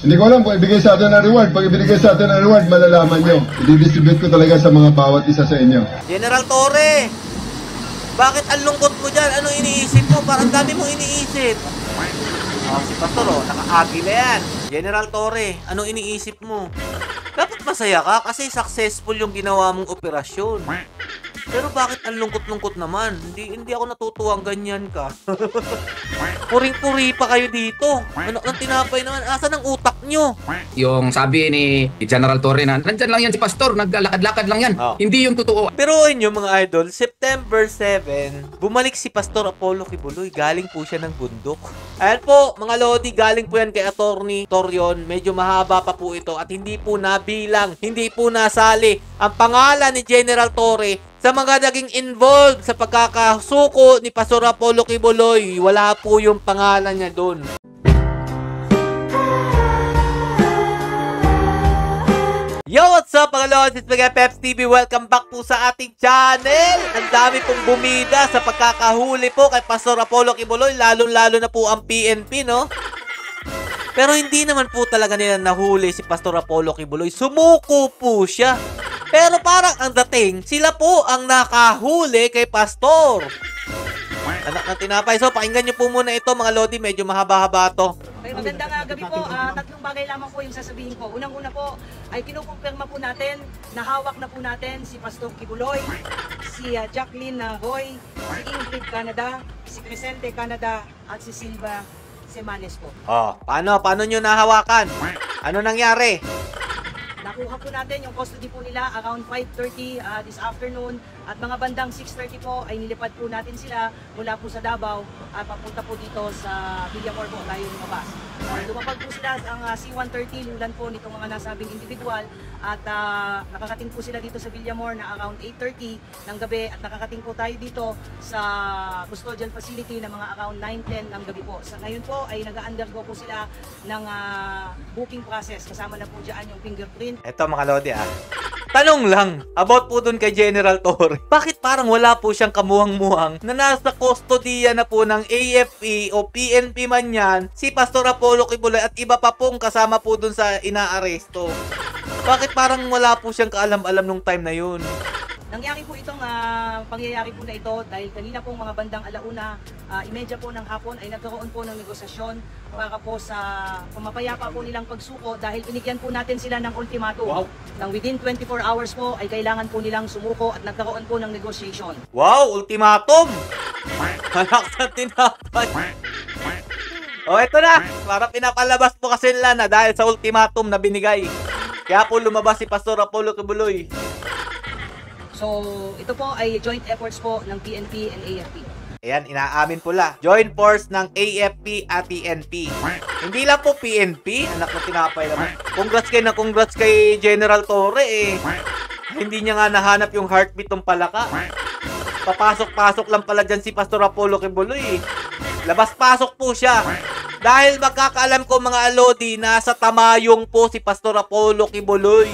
Hindi ko alam kung ibigay sa atin ng reward. Pag ibigay sa atin ng reward, malalaman nyo. I-distribute ko talaga sa mga bawat isa sa inyo. General Torre, bakit ang lungkot mo dyan? Ano iniisip mo? Parang dami mong iniisip. Oh, si Pastor, oh, naka-agila yan. General Torre, ano iniisip mo? Dapat masaya ka kasi successful yung ginawa mong operasyon. Pero bakit ang lungkot-lungkot naman? Hindi ako natutuwang ganyan ka. Puring-puri pa kayo dito. Ano ang tinapay naman? Asan ang utak nyo? Yung sabi ni General Torre na, nandyan lang yan si Pastor, naglalakad-lakad lang yan. Oh. Hindi yung totoo. Pero inyo mga idol, September 7, bumalik si Pastor Apollo Kibuloy. Galing po siya ng bundok. Ayan po, mga Lodi, galing po yan kay Attorney Torion. Medyo mahaba pa po ito at hindi po nabilang, hindi po nasali ang pangalan ni General Torre sa mga naging involved sa pagkakasuko ni Pastor Apollo Kibuloy. Wala po yung pangalan niya doon. Yo, what's up mga Lodi? It's mga Peps TV. Welcome back po sa ating channel. Ang dami pong bumida sa pagkakahuli po kay Pastor Apollo Kibuloy. Lalo-lalo na po ang PNP, no? Pero hindi naman po talaga nila nahuli si Pastor Apollo Kibuloy. Sumuko po siya. Pero parang ang dating, sila po ang nakahuli kay Pastor. Anak ng tinapay. So, pakinggan nyo po muna ito mga Lodi. Medyo mahaba-haba to. Okay, magandang gabi po. Tatlong bagay lamang po yung sasabihin ko. Unang-una po ay kinukumpirma po natin, nahawak na po natin si Pastor Kibuloy, si Jacqueline Roy, si Ingrid Canada, si Crescente Canada, at si Silva Semanes po. Oh, paano nyo nahawakan? Ano nangyari? Nakuha po natin yung custody po nila around 5:30 this afternoon at mga bandang 6:30 po ay nilipad po natin sila mula po sa Davao at papunta po dito sa Villamor po tayo lumabas. Lumapag po sila ang C-130 lulan po nitong mga nasabing individual at nakakating po sila dito sa Villamor na around 8:30 ng gabi at nakakating po tayo dito sa custodial facility na mga around 9:10 ng gabi po. Sa ngayon po ay nag-undergo po sila ng booking process kasama na po dyan yung fingerprint. Eto mga Lodi Tanong lang, about po dun kay General Torre. Bakit parang wala po siyang kamuhang-muhang na nasa kustodiya na po ng AFP o PNP man yan, si Pastor Apollo Kibuloy at iba pa pong kasama po dun sa inaaresto? Bakit parang wala po siyang kaalam-alam nung time na yun? Nangyari po itong pangyayari po na ito dahil kanina pong mga bandang alauna, imedya po ng hapon ay nagkaroon po ng negosasyon para po sa pumapayapa po nilang pagsuko dahil binigyan po natin sila ng ultimatum. Wow. Nang within 24 hours po ay kailangan po nilang sumuko at nagkaroon po ng negotiation. Wow, ultimatum! Anak sa tinapay. O, eto na. Para pinapalabas po kasi nila na dahil sa ultimatum na binigay. Kaya po lumabas si Pastor Apollo Kibuloy. So, ito po ay joint efforts po ng PNP and AFP. Ayan, inaamin po la. Joint force ng AFP at PNP. Hindi lang po PNP. Anak na tinapay naman. Congrats kay General Torre Hindi niya nga nahanap yung heartbeat ng palaka. Papasok-pasok lang pala dyan si Pastor Apollo Kibuloy Labas-pasok po siya. Dahil magkakaalam ko mga Lodi, nasa Tamayong po si Pastor Apollo Kibuloy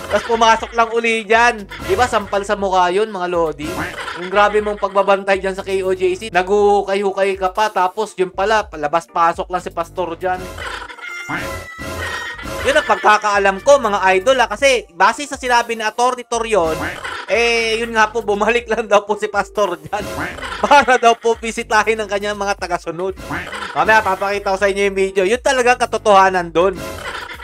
Tapos pumasok lang uli dyan. Diba, sampal sa mukha yun, mga Lodi? Yung grabe mong pagbabantay dyan sa KOJC. Naguhukay-hukay ka pa, tapos yun pala, labas-pasok lang si Pastor dyan. Yun ang pagkakaalam ko, mga idol, kasi base sa sinabi ni Attorney Torion, yun nga po, bumalik lang daw po si Pastor dyan. Para daw po bisitahin ng kanyang mga tagasunod. Mamaya, papakita ko sa inyo yung video. Yun talaga katotohanan doon.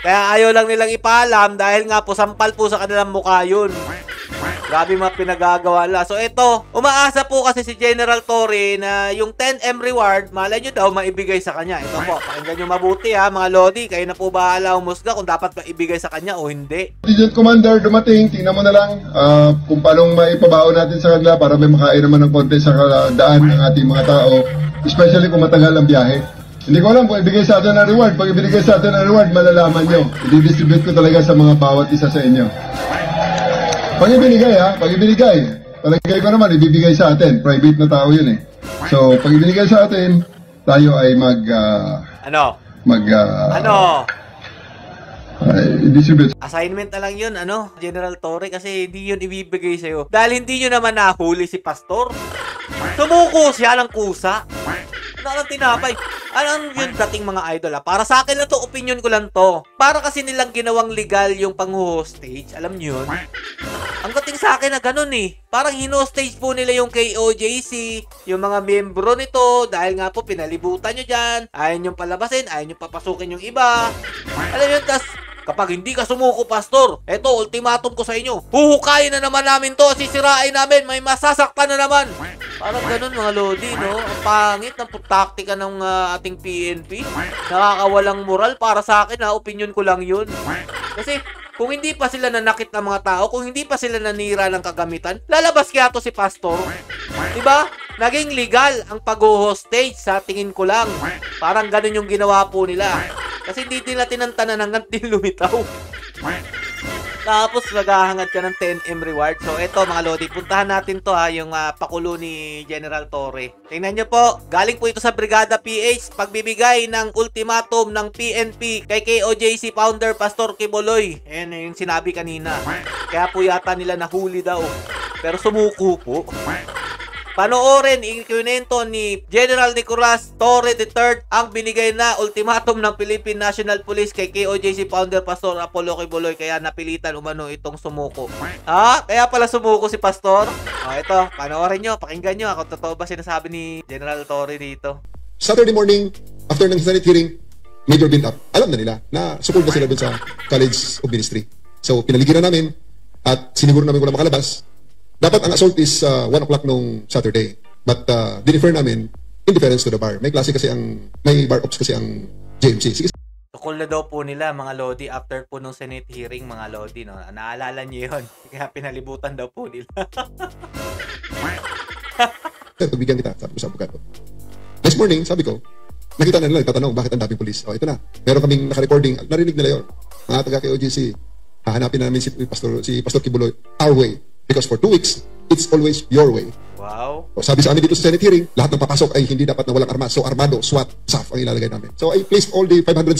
Kaya ayaw lang nilang ipaalam dahil nga po sampal po sa kanilang mukha yun. Grabe mga pinagagawa nila. So ito, umaasa po kasi si General Torre na yung 10M reward, malay nyo daw maibigay sa kanya. Ito po, pakinggan nyo mabuti mga Lodi. Kayo na po bahala umusga kung dapat maibigay sa kanya o hindi. Sergeant Commander dumating, tingnan mo na lang kung paano maipabaon natin sa kanila para may makain naman ng konti sa daan ng ating mga tao. Especially kung matagal ang biyahe. Hindi ko alam kung ibigay sa atin ng reward. Pag ibigay sa atin ng reward, malalaman nyo. I-distribute ko talaga sa mga bawat isa sa inyo. Pag ibinigay, palagay ko naman, ibibigay sa atin. Private na tao yun So, pag ibinigay sa atin, tayo ay distribute. Assignment na lang yun, General Torre, kasi hindi yun ibibigay sa'yo. Dahil hindi nyo naman nahuli si Pastor. Sumuko siya ng kusa. Ano ang tinapay? Alam yun dating mga idol para sa akin lang to, opinion ko lang to. Para kasi nilang ginawang legal yung pang-hostage, alam nyo yun? Ang dating sa akin na ganun parang hinostage po nila yung KOJC, yung mga membro nito, dahil nga po pinalibutan nyo dyan, ayaw nyo palabasin, ayaw nyo papasukin yung iba. Alam yun, tas kapag hindi ka sumuko, pastor, eto, ultimatum ko sa inyo, huhukayin na naman namin to, sisirain namin, may masasaktan na naman. Parang ganun mga lodi, no? Ang pangit ng taktika ng ating PNP. Nakakawalang moral para sa akin, opinion ko lang yun. Kasi kung hindi pa sila nanakit ng mga tao, kung hindi pa sila nanira ng kagamitan, lalabas kaya to si pastor. Diba? Naging legal ang pag-hostage sa tingin ko lang. Parang ganun yung ginawa po nila. Kasi hindi nila tinantanan hanggang din lumitaw. Tapos maghahangad ka ng 10M reward. So eto mga lodi, puntahan natin to yung pakulo ni General Torre. Tingnan nyo po, galing po ito sa Brigada PH, pagbibigay ng ultimatum ng PNP kay KOJC founder Pastor Quiboloy. Ayan yung sinabi kanina. Kaya po yata nila nahuli daw. Pero sumuko po. Panoorin, ikinento ni General Nicolas Torre III ang binigay na ultimatum ng Philippine National Police kay KOJC founder Pastor Apollo Quiboloy, kaya napilitan umano itong sumuko. Kaya pala sumuko si Pastor? Ito, panoorin nyo, pakinggan nyo kung totoo ba sinasabi ni General Torre dito. Saturday morning, after ng Senate hearing, major build up. Alam na nila na support na sila dun sa College of Ministry. So, pinaligiran namin at siniguro namin wala makalabas. Dapat ang assault is 1 o'clock nung Saturday. But dinifer namin in deference to the bar. May klase kasi may bar ops kasi ang JMC. Sige. Tukol na daw po nila mga lodi after po nung Senate hearing mga lodi, no? Naalala niyo yun. Kaya pinalibutan daw po nila. Pagbigyan kita, sabi ko sa abogado. Next morning, sabi ko, nakita na nila, tatanong bakit ang daming polis. Ito na. Meron kaming naka-recording. Narinig nila yun. Mga taga-KOJC, hahanapin namin si Pastor Quiboloy our way. Because for 2 weeks, it's always your way. Wow. So, sabi sa amin dito sa Senate hearing, lahat ng papasok ay hindi dapat na walang armas. So, armado, SWAT, SAF ang ilalagay namin. So, I placed all the 500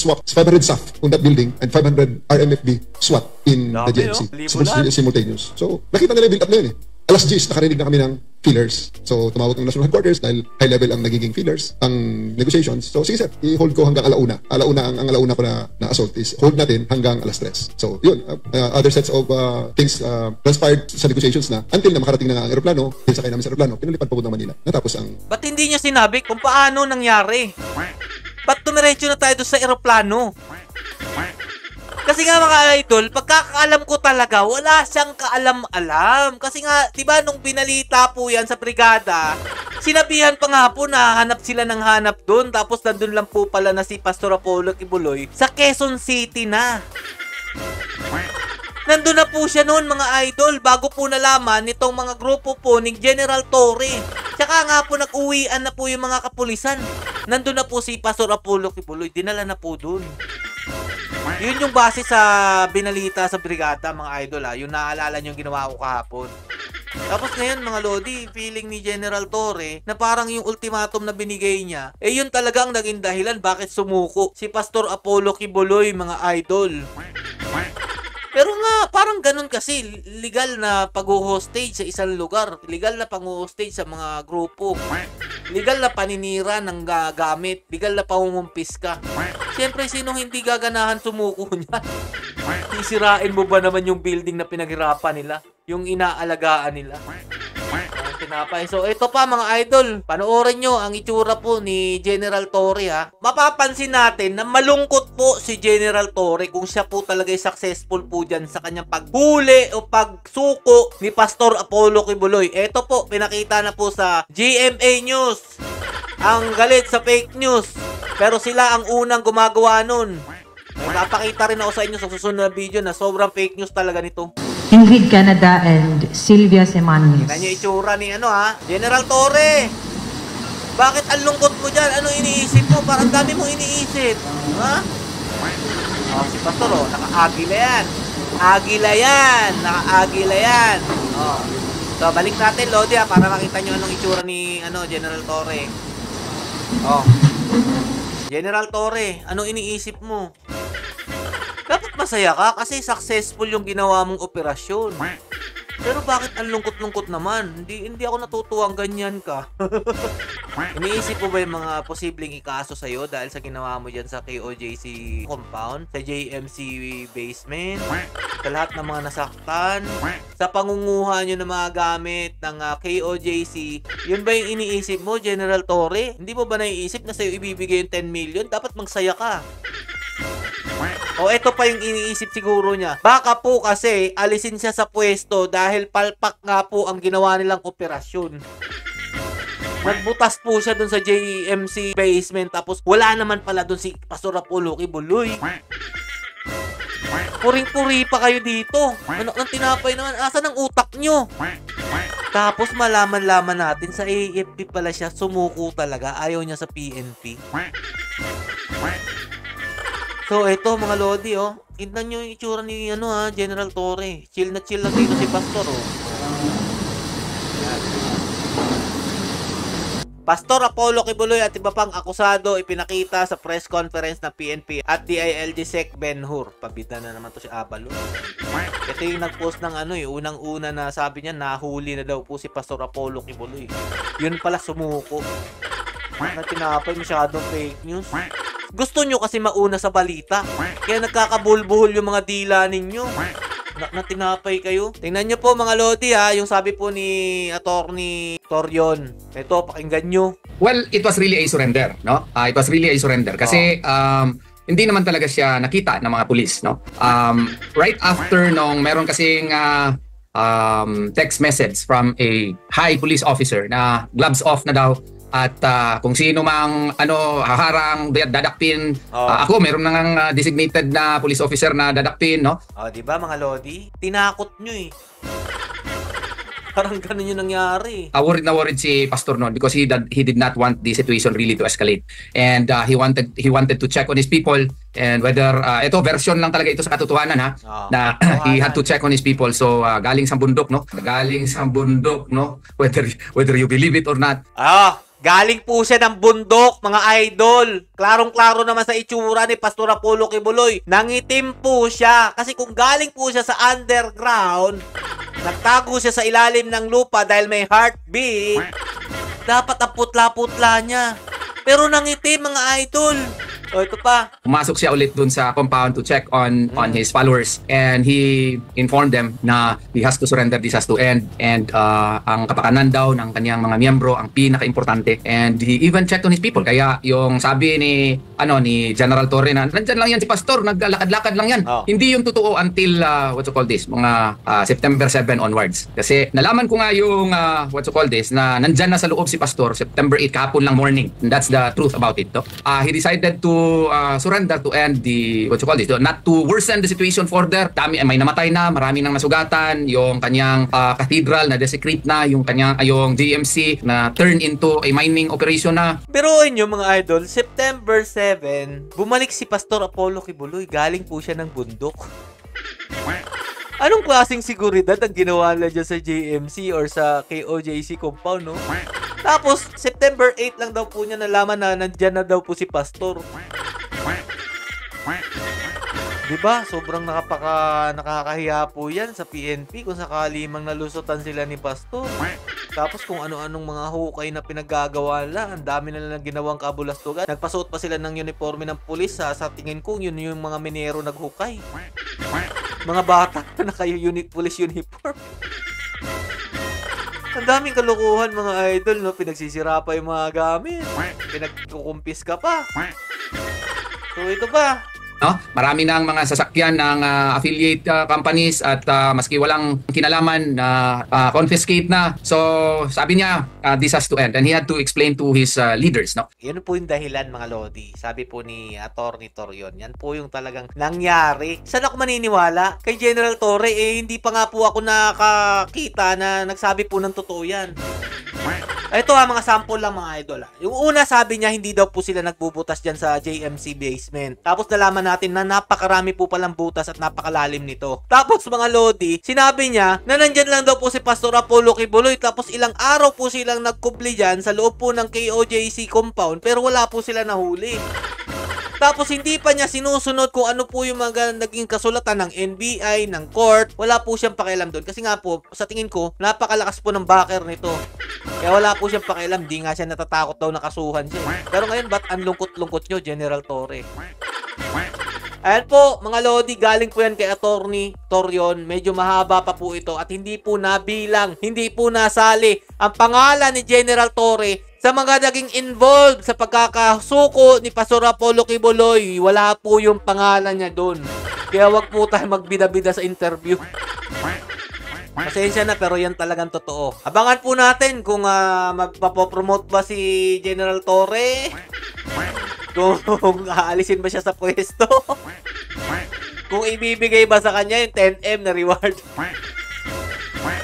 SAF on that building and 500 RMFB SWAT in the GMC. Simultaneous. So, nakita nila yung build up na yun 10:00, nakarinig na kami ng feelers. So, tumawag ng National Headquarters dahil high level ang nagiging feelers, ang negotiations. So, sige sir, i-hold ko hanggang alauna. Ang alauna ko na assault is hold natin hanggang 3:00. So, yun. Other sets of things transpired sa negotiations na until na makarating na ang aeroplano, sakay namin sa aeroplano, pinalipad pa po ng Manila. Natapos ang... Ba't hindi niya sinabi kung paano nangyari? Ba't tumiretso na tayo doon sa aeroplano? Kasi nga mga idol, pagkakaalam ko talaga, wala siyang kaalam-alam. Kasi nga, diba nung binalita po yan sa brigada, sinabihan pa nga po na hanap sila ng hanap doon. Tapos nandun lang po pala na si Pastor Apollo Quiboloy sa Quezon City na. Nandun na po siya noon mga idol, bago po nalaman nitong mga grupo po ni General Torre. Tsaka nga po nag-uwian na po yung mga kapulisan. Nandun na po si Pastor Apollo Quiboloy, dinala na po doon. Yun yung base sa binalita sa brigada mga idol yung naalala nyo yung ginawa ko kahapon. Tapos ngayon mga lodi, feeling ni General Torre na parang yung ultimatum na binigay niya, yun talagang naging dahilan bakit sumuko si Pastor Apollo Quiboloy mga idol. Pero nga, parang ganun kasi, legal na pag-hostage sa isang lugar, legal na pag-hostage sa mga grupo, legal na paninira ng gamit, legal na pangungumpis ka. Siyempre, sinong hindi gaganahan sumuko niyan? Sisirain mo ba naman yung building na pinaghirapan nila? Yung inaalagaan nila? Tinapay. So, ito pa mga idol. Panoorin nyo ang itsura po ni General Torre Mapapansin natin na malungkot po si General Torre kung siya po talaga ay successful po dyan sa kanyang paghuli o pagsuko ni Pastor Apollo Quiboloy. Ito po, pinakita na po sa GMA News. Ang galit sa fake news. Pero sila ang unang gumagawa nun. Napakita rin ako sa inyo sa susunod na video na sobrang fake news talaga nito. Ingrid Canada and Sylvia Semanis. Tingnan niyo itsura ni General Torre. Bakit ang lungkot mo dyan? Ano iniisip mo? Parang dami mong iniisip. Si Pastor naka-agila yan. Agila yan. Naka-agila yan. So, balik natin, Lodi para makita nyo anong itsura ni General Torre. General Torre, anong iniisip mo? Dapat masaya ka kasi successful yung ginawa mong operasyon. Pero bakit ang lungkot-lungkot naman? Hindi ako natutuwang ganyan ka. Iniisip mo ba yung mga posibleng ikaso sa'yo dahil sa ginawa mo dyan sa KOJC compound, sa JMC basement, sa lahat ng mga nasaktan, sa pangunguha nyo ng mga gamit ng KOJC, yun ba yung iniisip mo, General Torre? Hindi mo ba naiisip na sa'yo ibibigay yung 10 million? Dapat magsaya ka. O eto pa yung iniisip siguro niya. Baka po kasi alisin siya sa pwesto dahil palpak nga po ang ginawa nilang operasyon. Nagbutas po siya dun sa JMC basement tapos wala naman pala dun si Pastor Apollo Kibuloy. Puring-puri pa kayo dito. Anak ng tinapay naman. Asan ang utak nyo? Tapos malaman-laman natin sa AFP pala siya. Sumuko talaga. Ayaw niya sa PNP. So, eto mga Lodi, oh. Tignan nyo yung itsura ni, General Torre. Chill na chill lang dito si Pastor, oh. Yan. Pastor Apollo Kibuloy at iba pang akusado ipinakita sa press conference ng PNP at DILG Sec Ben-Hur. Pabida na naman to si Abalo. Ito yung nag-post ng unang-una na sabi niya nahuli na daw po si Pastor Apollo Kibuloy. Yun pala sumuko. Na tinapay masyadong fake news. Gusto nyo kasi mauna sa balita. Kaya nagkakabulbuhol yung mga dila ninyo. Na tinapay kayo. Tingnan nyo po mga Lodi yung sabi po ni Attorney Torion. Ito, pakinggan nyo. Well, it was really a surrender, no? It was really a surrender kasi hindi naman talaga siya nakita ng mga pulis, no? Right after nung meron kasing text message from a high police officer na gloves off na daw. At kung sino mang haharang dadakpin, ako meron nang designated na police officer na dadakpin, no? Oh, di ba mga Lodi? Tinakot nyo eh. Parang ganun yung nangyari. Worried na worried si Pastor noon because he did not want the situation really to escalate. And he wanted to check on his people and whether ito version lang talaga ito sa katotohanan na he had to check on his people. So galing sa bundok, no? Galing sa bundok, no? Whether you believe it or not. Galing po siya ng bundok, mga idol. Klarong-klaro naman sa itsura ni Pastor Apollo Kibuloy. Nangitim po siya. Kasi kung galing po siya sa underground, nagtago siya sa ilalim ng lupa dahil may heartbeat, dapat ang putla-putla niya. Pero nangitim, mga idol. O, ito pa. Pumasok siya ulit dun sa compound to check on his followers and he informed them na he has to surrender, this has to end, and ang kapakanan daw ng kanyang mga miyembro ang pinaka-importante, and he even checked on his people. Kaya yung sabi ni General Torre na nandyan lang yan si Pastor, naglalakad-lakad lang yan. Hindi yung totoo until mga September 7 onwards. Kasi nalaman ko nga yung na nandyan na sa loob si Pastor September 8 kahapon lang morning. And that's the truth about it. No? He decided to surrender to end the not to worsen the situation further. May namatay na, marami nang nasugatan, yung kanyang cathedral na desecrate na, yung GMC na turn into a mining operation na. Pero inyo mga idol, September 7, bumalik si Pastor Apollo Kibuloy, galing po siya ng bundok. Anong klaseng seguridad ang ginawa nila dyan sa JMC or sa KOJC compound, no? Tapos, September 8 lang daw po niya nalaman na nandyan na daw po si Pastor. Diba? Sobrang nakakahiya po yan sa PNP kung sakali mang nalusutan sila ni Pastor. Tapos kung ano-anong mga hukay na pinaggagawa nila, ang dami na lang ginawang kabulastugan. Nagpasuot pa sila ng uniforme ng pulis. Sa tingin ko, yun yung mga minero naghukay. Mga bata na naka-police uniform. Ang daming kalukuhan mga idol, no? Pinagsisira pa yung mga gamit. Pinagkukumpis ka pa. So ito ba? No? Marami ng mga sasakyan ng affiliate companies at maski walang kinalaman na confiscate na. So sabi niya, this has to end, and he had to explain to his leaders. No? Yan po yung dahilan mga Lodi. Sabi po ni Attorney Torion, yan po yung talagang nangyari. Saan ako maniniwala? Kay General Torre, hindi pa nga po ako nakakita na nagsabi po ng totoo yan. Ito mga sample lang mga idol. Yung una sabi niya hindi daw po sila nagbubutas dyan sa JMC basement. Tapos nalaman natin na napakarami po palang butas at napakalalim nito. Tapos mga Lodi, sinabi niya na nandyan lang daw po si Pastor Apollo Kibuloy. Tapos ilang araw po silang nagkubli dyan sa loob po ng KOJC compound pero wala po sila nahuli. Tapos hindi pa niya sinusunod kung ano po yung mga naging kasulatan ng NBI, ng court. Wala po siyang pakialam doon. Kasi nga po, sa tingin ko, napakalakas po ng backer nito. Kaya wala po siyang pakialam. Di nga siya natatakot daw na kasuhan siya. Pero ngayon, ba't ang lungkot-lungkot nyo, General Torre? Ayan po, mga Lodi, galing po yan kay Attorney Torion. Medyo mahaba pa po ito at hindi po nabilang, hindi po nasali ang pangalan ni General Torre sa mga naging involved sa pagkakasuko ni Pastor Apollo Quiboloy. Wala po yung pangalan niya doon. Kaya wag po tayo magbida-bida sa interview. Pasensya na, pero yan talagang totoo. Abangan po natin kung magpapopromote ba si General Torre. Kung aalisin ba siya sa pwesto. Kung ibibigay ba sa kanya yung 10M na reward.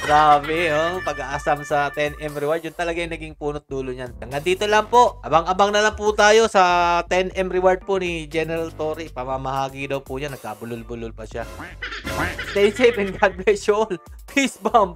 Grabe, oh. Pag-aasam sa 10M reward, yun talaga yung naging punot dulo niyan. Hanggang dito lang po. Abang-abang na lang po tayo sa 10M reward po ni General Torre. Pamamahagi daw po yan. Nagkabulol-bulol pa siya. Stay safe and God bless you all. Peace bomb.